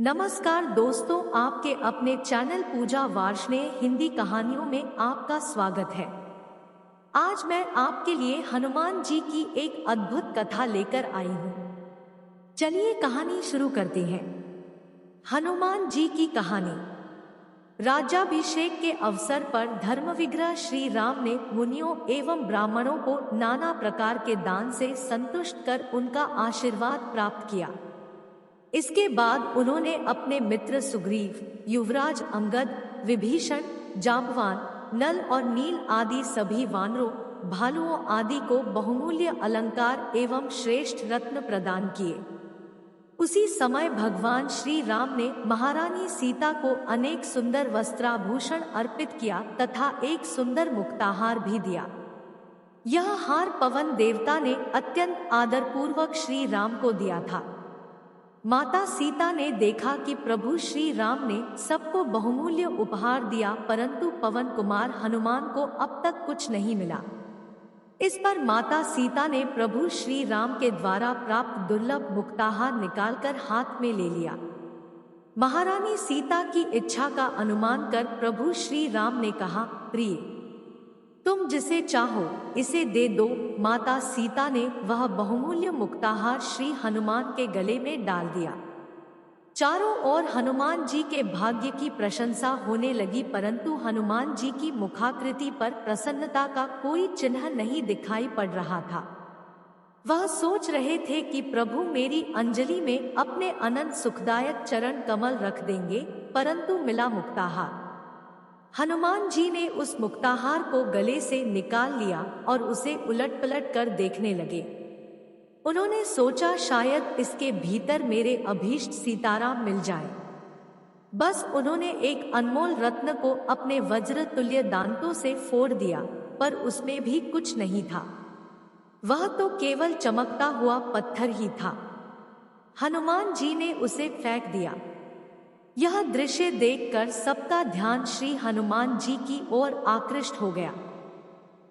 नमस्कार दोस्तों, आपके अपने चैनल पूजा वार्ष्णेय हिंदी कहानियों में आपका स्वागत है। आज मैं आपके लिए हनुमान जी की एक अद्भुत कथा लेकर आई हूँ। चलिए कहानी शुरू करते हैं। हनुमान जी की कहानी। राज्याभिषेक के अवसर पर धर्मविग्रह श्री राम ने मुनियों एवं ब्राह्मणों को नाना प्रकार के दान से संतुष्ट कर उनका आशीर्वाद प्राप्त किया। इसके बाद उन्होंने अपने मित्र सुग्रीव, युवराज अंगद, विभीषण, जांबवान, नल और नील आदि सभी वानरों, भालुओं आदि को बहुमूल्य अलंकार एवं श्रेष्ठ रत्न प्रदान किए। उसी समय भगवान श्री राम ने महारानी सीता को अनेक सुंदर वस्त्राभूषण अर्पित किया तथा एक सुंदर मुक्ताहार भी दिया। यह हार पवन देवता ने अत्यंत आदरपूर्वक श्री राम को दिया था। माता सीता ने देखा कि प्रभु श्री राम ने सबको बहुमूल्य उपहार दिया, परंतु पवन कुमार हनुमान को अब तक कुछ नहीं मिला। इस पर माता सीता ने प्रभु श्री राम के द्वारा प्राप्त दुर्लभ मुक्ताहार निकालकर हाथ में ले लिया। महारानी सीता की इच्छा का अनुमान कर प्रभु श्री राम ने कहा, प्रिय, तुम जिसे चाहो इसे दे दो। माता सीता ने वह बहुमूल्य मुक्ताहार श्री हनुमान के गले में डाल दिया। चारों ओर हनुमान जी के भाग्य की प्रशंसा होने लगी, परंतु हनुमान जी की मुखाकृति पर प्रसन्नता का कोई चिन्ह नहीं दिखाई पड़ रहा था। वह सोच रहे थे कि प्रभु मेरी अंजलि में अपने अनंत सुखदायक चरण कमल रख देंगे, परंतु मिला मुक्ताहार। हनुमान जी ने उस मुक्ताहार को गले से निकाल लिया और उसे उलट पलट कर देखने लगे। उन्होंने सोचा शायद इसके भीतर मेरे अभीष्ट सीताराम मिल जाए। बस उन्होंने एक अनमोल रत्न को अपने वज्र तुल्य दांतों से फोड़ दिया, पर उसमें भी कुछ नहीं था। वह तो केवल चमकता हुआ पत्थर ही था। हनुमान जी ने उसे फेंक दिया। यह दृश्य देखकर सबका ध्यान श्री हनुमान जी की ओर आकृष्ट हो गया।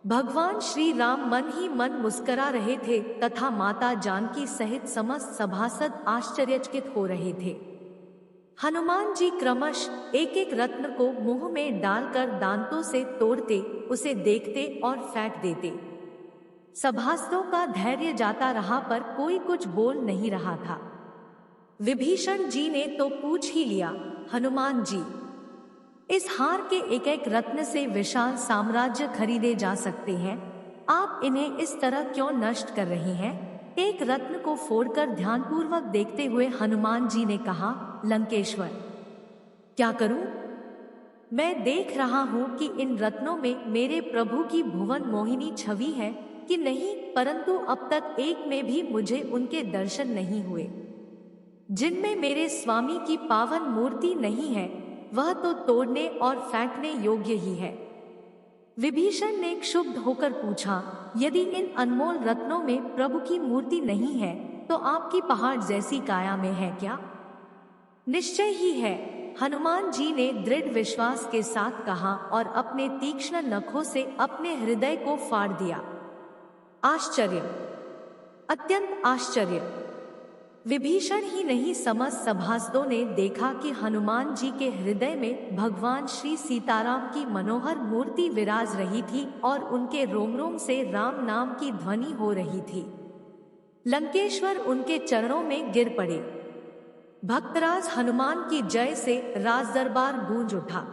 भगवान श्री राम मन ही मन मुस्करा रहे थे तथा माता जानकी सहित समस्त सभासद आश्चर्यचकित हो रहे थे। हनुमान जी क्रमश एक एक रत्न को मुंह में डालकर दांतों से तोड़ते, उसे देखते और फेंक देते। सभासदों का धैर्य जाता रहा, पर कोई कुछ बोल नहीं रहा था। विभीषण जी ने तो पूछ ही लिया, हनुमान जी, इस हार के एक एक रत्न से विशाल साम्राज्य खरीदे जा सकते हैं, आप इन्हें इस तरह क्यों नष्ट कर रहे हैं? एक रत्न को फोड़कर ध्यानपूर्वक देखते हुए हनुमान जी ने कहा, लंकेश्वर, क्या करूं? मैं देख रहा हूं कि इन रत्नों में मेरे प्रभु की भुवन मोहिनी छवि है कि नहीं, परंतु अब तक एक में भी मुझे उनके दर्शन नहीं हुए। जिनमें मेरे स्वामी की पावन मूर्ति नहीं है, वह तो तोड़ने और फेंकने योग्य ही है। विभीषण ने क्षुब्ध होकर पूछा, यदि इन अनमोल रत्नों में प्रभु की मूर्ति नहीं है, तो आपकी पहाड़ जैसी काया में है क्या? निश्चय ही है, हनुमान जी ने दृढ़ विश्वास के साथ कहा और अपने तीक्ष्ण नखों से अपने हृदय को फाड़ दिया। आश्चर्य, अत्यंत आश्चर्य। विभीषण ही नहीं, समस्त सभासदों ने देखा कि हनुमान जी के हृदय में भगवान श्री सीताराम की मनोहर मूर्ति विराज रही थी और उनके रोम रोम से राम नाम की ध्वनि हो रही थी। लंकेश्वर उनके चरणों में गिर पड़े। भक्तराज हनुमान की जय से राजदरबार गूंज उठा।